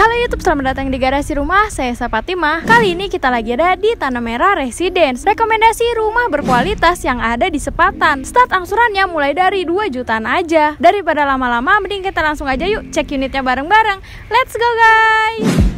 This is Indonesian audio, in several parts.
Halo YouTube, selamat datang di Garasi Rumah. Saya Fatimah. Kali ini kita lagi ada di Tanah Merah Residence. Rekomendasi rumah berkualitas yang ada di Sepatan. Start angsurannya mulai dari 2 jutaan aja. Daripada lama-lama, mending kita langsung aja yuk cek unitnya bareng-bareng. Let's go guys.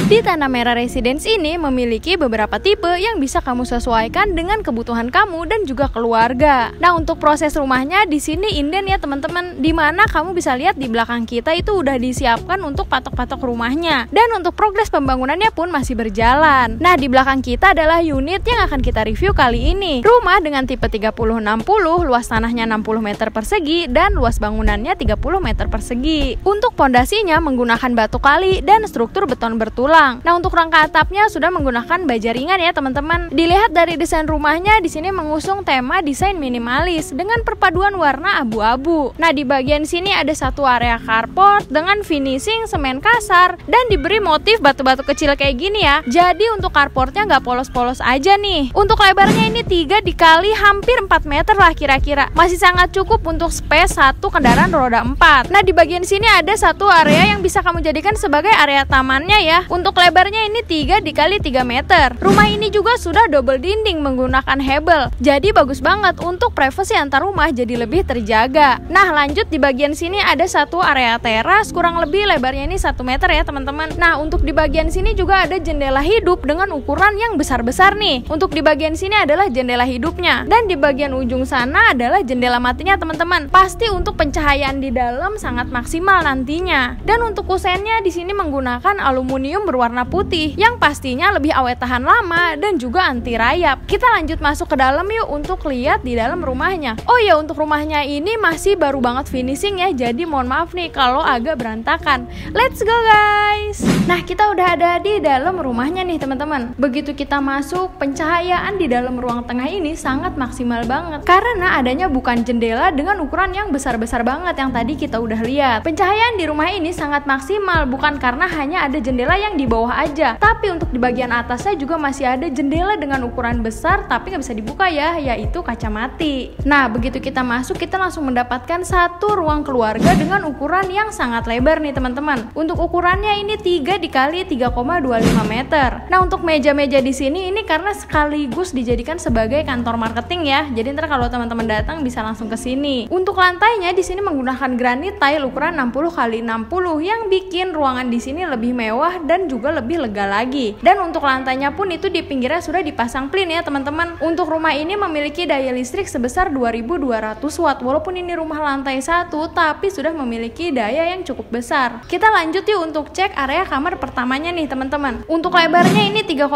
Di Tanah Merah Residence ini memiliki beberapa tipe yang bisa kamu sesuaikan dengan kebutuhan kamu dan juga keluarga. Nah, untuk proses rumahnya di sini inden ya teman-teman. Dimana kamu bisa lihat di belakang kita itu udah disiapkan untuk patok-patok rumahnya. Dan untuk progres pembangunannya pun masih berjalan. Nah, di belakang kita adalah unit yang akan kita review kali ini. Rumah dengan tipe 30-60, luas tanahnya 60 meter persegi dan luas bangunannya 30 meter persegi. Untuk pondasinya menggunakan batu kali dan struktur beton bertulang. Nah, untuk rangka atapnya sudah menggunakan baja ringan ya teman-teman. Dilihat dari desain rumahnya, di sini mengusung tema desain minimalis dengan perpaduan warna abu-abu. Nah, di bagian sini ada satu area carport dengan finishing semen kasar dan diberi motif batu-batu kecil kayak gini ya. Jadi untuk carportnya nggak polos-polos aja nih. Untuk lebarnya ini 3 dikali hampir 4 meter lah kira-kira. Masih sangat cukup untuk space satu kendaraan roda 4. Nah, di bagian sini ada satu area yang bisa kamu jadikan sebagai area tamannya ya. Untuk lebarnya ini 3 dikali 3 meter. Rumah ini juga sudah double dinding menggunakan hebel. Jadi bagus banget untuk privasi antar rumah jadi lebih terjaga. Nah, lanjut di bagian sini ada satu area teras kurang lebih lebarnya ini 1 meter ya teman-teman. Nah, untuk di bagian sini juga ada jendela hidup dengan ukuran yang besar-besar nih. Untuk di bagian sini adalah jendela hidupnya dan di bagian ujung sana adalah jendela matinya teman-teman. Pasti untuk pencahayaan di dalam sangat maksimal nantinya. Dan untuk kusennya di sini menggunakan aluminium berwarna putih yang pastinya lebih awet tahan lama dan juga anti rayap. Kita lanjut masuk ke dalam yuk untuk lihat di dalam rumahnya. Oh ya, untuk rumahnya ini masih baru banget finishing ya, jadi mohon maaf nih kalau agak berantakan. Let's go guys. Nah, kita udah ada di dalam rumahnya nih teman-teman. Begitu kita masuk, pencahayaan di dalam ruang tengah ini sangat maksimal banget karena adanya bukan jendela dengan ukuran yang besar-besar banget yang tadi kita udah lihat. Pencahayaan di rumah ini sangat maksimal bukan karena hanya ada jendela yang di bawah aja, tapi untuk di bagian atasnya juga masih ada jendela dengan ukuran besar tapi nggak bisa dibuka ya, yaitu kaca mati. Nah, begitu kita masuk, kita langsung mendapatkan satu ruang keluarga dengan ukuran yang sangat lebar nih teman-teman. Untuk ukurannya ini 3 dikali 3,25 meter. Nah, untuk meja-meja di sini ini karena sekaligus dijadikan sebagai kantor marketing ya. Jadi ntar kalau teman-teman datang bisa langsung ke sini. Untuk lantainya di sini menggunakan granit tile ukuran 60 kali 60 yang bikin ruangan di sini lebih mewah dan juga lebih lega lagi. Dan untuk lantainya pun itu di pinggirnya sudah dipasang plin ya teman-teman. Untuk rumah ini memiliki daya listrik sebesar 2200 watt. Walaupun ini rumah lantai 1 tapi sudah memiliki daya yang cukup besar. Kita lanjut yuk untuk cek area kamar pertamanya nih teman-teman. Untuk lebarnya ini 3,5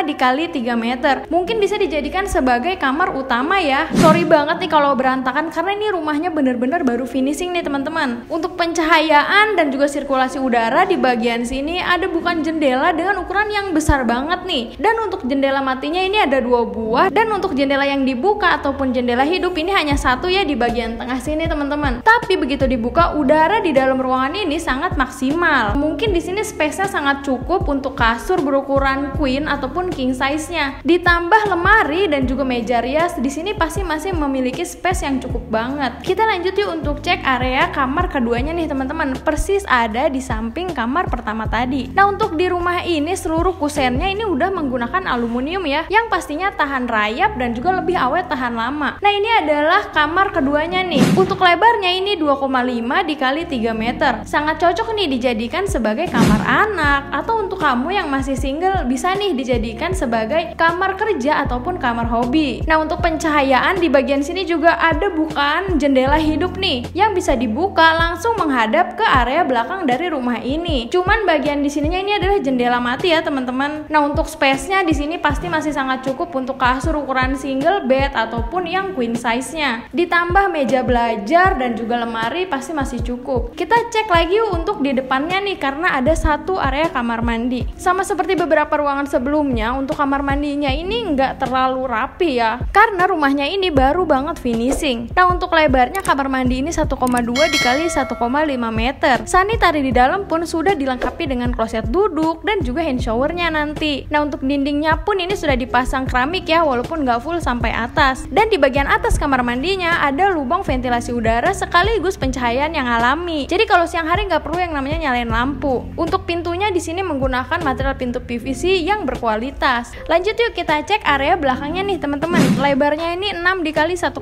dikali 3 meter. Mungkin bisa dijadikan sebagai kamar utama ya. Sorry banget nih kalau berantakan karena ini rumahnya bener-bener baru finishing nih teman-teman. Untuk pencahayaan dan juga sirkulasi udara di bagian sini ada bukan jendela dengan ukuran yang besar banget nih. Dan untuk jendela matinya ini ada 2 buah. Dan untuk jendela yang dibuka ataupun jendela hidup ini hanya 1 ya di bagian tengah sini teman-teman. Tapi begitu dibuka, udara di dalam ruangan ini sangat maksimal. Mungkin di sini space-nya sangat cukup untuk kasur berukuran queen ataupun king size-nya. Ditambah lemari dan juga meja rias, di sini pasti masih memiliki space yang cukup banget. Kita lanjut yuk untuk cek area kamar keduanya nih teman-teman. Persis ada di samping kamar pertama tadi. Nah, untuk di rumah ini seluruh kusennya ini udah menggunakan aluminium ya, yang pastinya tahan rayap dan juga lebih awet tahan lama. Nah, ini adalah kamar keduanya nih. Untuk lebarnya ini 2,5 dikali 3 meter. Sangat cocok nih dijadikan sebagai kamar anak, atau untuk kamu yang masih single bisa nih dijadikan sebagai kamar kerja ataupun kamar hobi. Nah, untuk pencahayaan di bagian sini juga ada bukan jendela hidup nih yang bisa dibuka langsung menghadap ke area belakang dari rumah ini. Cuman bagian di sininya ini adalah jendela mati ya teman-teman. Nah, untuk space-nya di sini pasti masih sangat cukup untuk kasur ukuran single bed ataupun yang queen size-nya. Ditambah meja belajar dan juga lemari pasti masih cukup. Kita cek lagi untuk di depannya nih karena ada satu satu area kamar mandi. Sama seperti beberapa ruangan sebelumnya, untuk kamar mandinya ini nggak terlalu rapi ya, karena rumahnya ini baru banget finishing. Nah, untuk lebarnya kamar mandi ini 1,2 dikali 1,5 meter. Sanitari di dalam pun sudah dilengkapi dengan kloset duduk dan juga hand showernya nanti. Nah, untuk dindingnya pun ini sudah dipasang keramik ya, walaupun nggak full sampai atas. Dan di bagian atas kamar mandinya ada lubang ventilasi udara sekaligus pencahayaan yang alami. Jadi kalau siang hari nggak perlu yang namanya nyalain lampu. Untuk pintunya di sini menggunakan material pintu PVC yang berkualitas. Lanjut yuk kita cek area belakangnya nih teman-teman. Lebarnya ini 6 dikali 1,5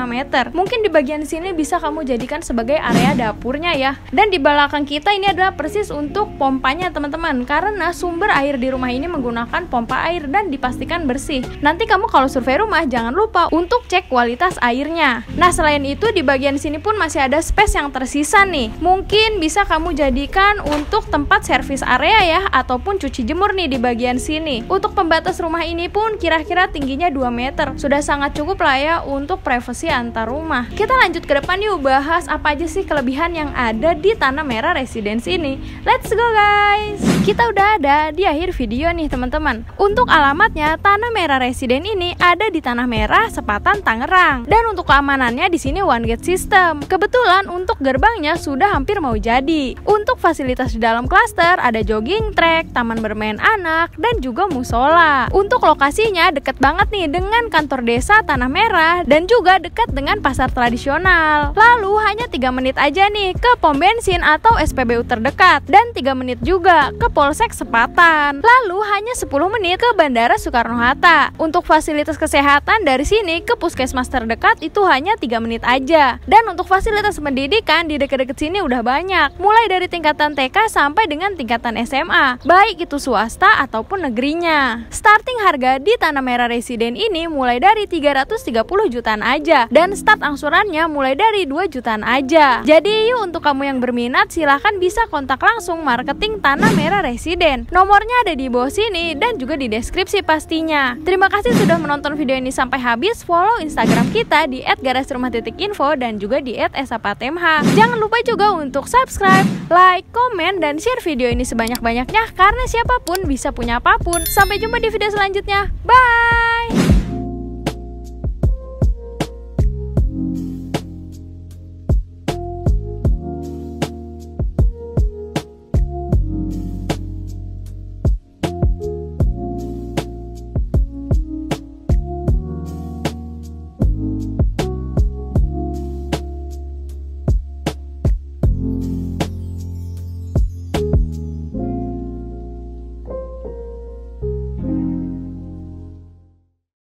meter. Mungkin di bagian sini bisa kamu jadikan sebagai area dapurnya ya. Dan di belakang kita ini adalah persis untuk pompanya teman-teman, karena sumber air di rumah ini menggunakan pompa air dan dipastikan bersih. Nanti kamu kalau survei rumah jangan lupa untuk cek kualitas airnya. Nah, selain itu di bagian sini pun masih ada space yang tersisa nih. Mungkin bisa kamu jadikan untuk tempat servis area ya, ataupun cuci jemur nih di bagian sini. Untuk pembatas rumah ini pun kira-kira tingginya 2 meter. Sudah sangat cukup lah ya untuk privasi antar rumah. Kita lanjut ke depan yuk, bahas apa aja sih kelebihan yang ada di Tanah Merah Residence ini. Let's go guys. Kita udah ada di akhir video nih teman-teman. Untuk alamatnya, Tanah Merah Residence ini ada di Tanah Merah, Sepatan, Tangerang. Dan untuk keamanannya di sini one gate system. Kebetulan untuk gerbangnya sudah hampir mau jadi. Untuk fasilitas di dalam klaster ada jogging track, taman bermain anak, dan juga musola. Untuk lokasinya deket banget nih dengan kantor desa Tanah Merah dan juga dekat dengan pasar tradisional. Lalu hanya 3 menit aja nih ke pom bensin atau SPBU terdekat dan 3 menit juga ke Polsek Sepatan. Lalu hanya 10 menit ke Bandara Soekarno-Hatta. Untuk fasilitas kesehatan dari sini ke puskesmas terdekat itu hanya 3 menit aja. Dan untuk fasilitas pendidikan di dekat-dekat sini udah banyak, mulai dari tingkatan TK sampai dengan tingkatan SMA, baik itu swasta ataupun negerinya. Starting harga di Tanah Merah Residence ini mulai dari 330 jutaan aja, dan start angsurannya mulai dari 2 jutaan aja. Jadi yuk, untuk kamu yang berminat silahkan bisa kontak langsung marketing Tanah Merah Residence. Nomornya ada di bawah sini dan juga di deskripsi pastinya. Terima kasih sudah menonton video ini sampai habis. Follow Instagram kita di @garasrumah.info dan juga di @esapatemh. Jangan lupa juga untuk subscribe, like, komen, dan share video ini sebanyak-banyaknya, karena siapapun bisa punya apapun. Sampai jumpa di video selanjutnya. Bye.